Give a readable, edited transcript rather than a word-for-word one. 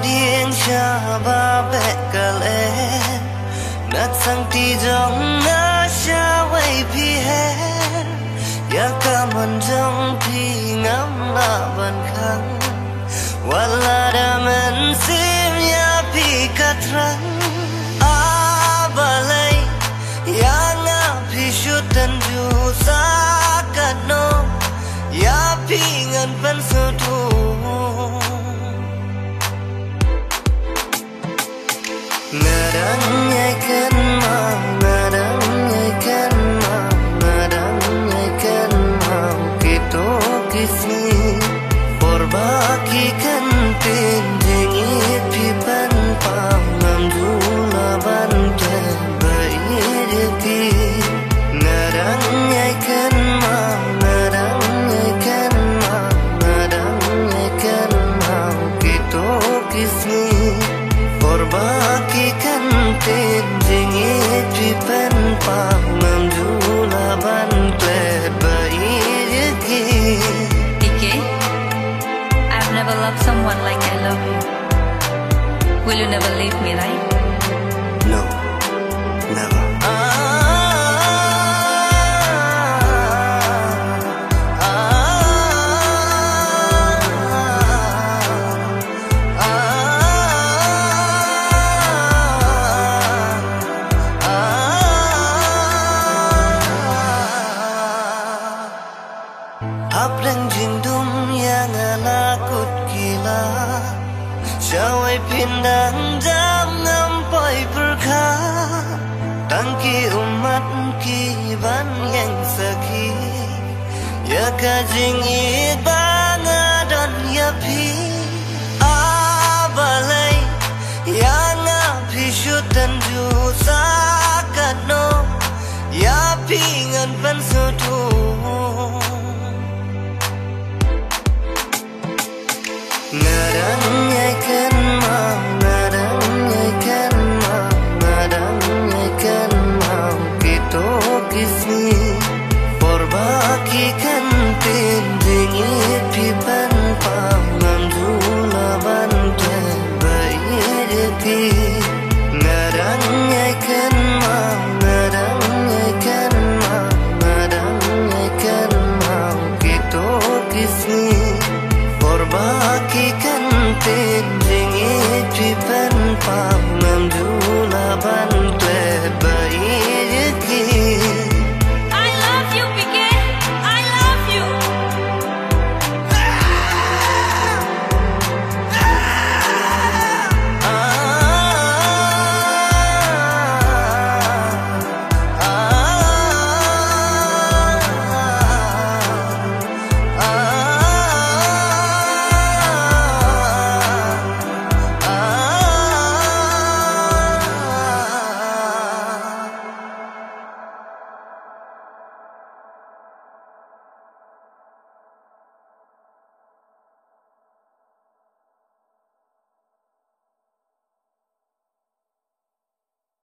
điên cha ba bẹ cả lẽ nát sang ti dòng na cha way pi he ya ka man dòng pi ngam la ban khang wala da man sim ya pi katran a balai ya nga pi shutan du sa kat no ya pi ngan pan so thu ngadang ai kan mau ngadang ai kan mau ngadang ai kan mau kito kisni forbakikan penjengit pipan pau ngamdula bante bairiki ngadang ai kan mau ngadang ai kan mau ngadang ai kan mau kito kisni forbakikan penjengit pipan pau ngamdula bante bairiki. I've never loved someone like I love you. Will you never leave me, right? No, never. Aprang jindum yang alakut gila Jawai pindang jam ngampai perkha Tangki umat kiban yang saki Ya kajing ibanga dan ya pi Abalai yang api syutan ju sakat no Ya pi ngan pan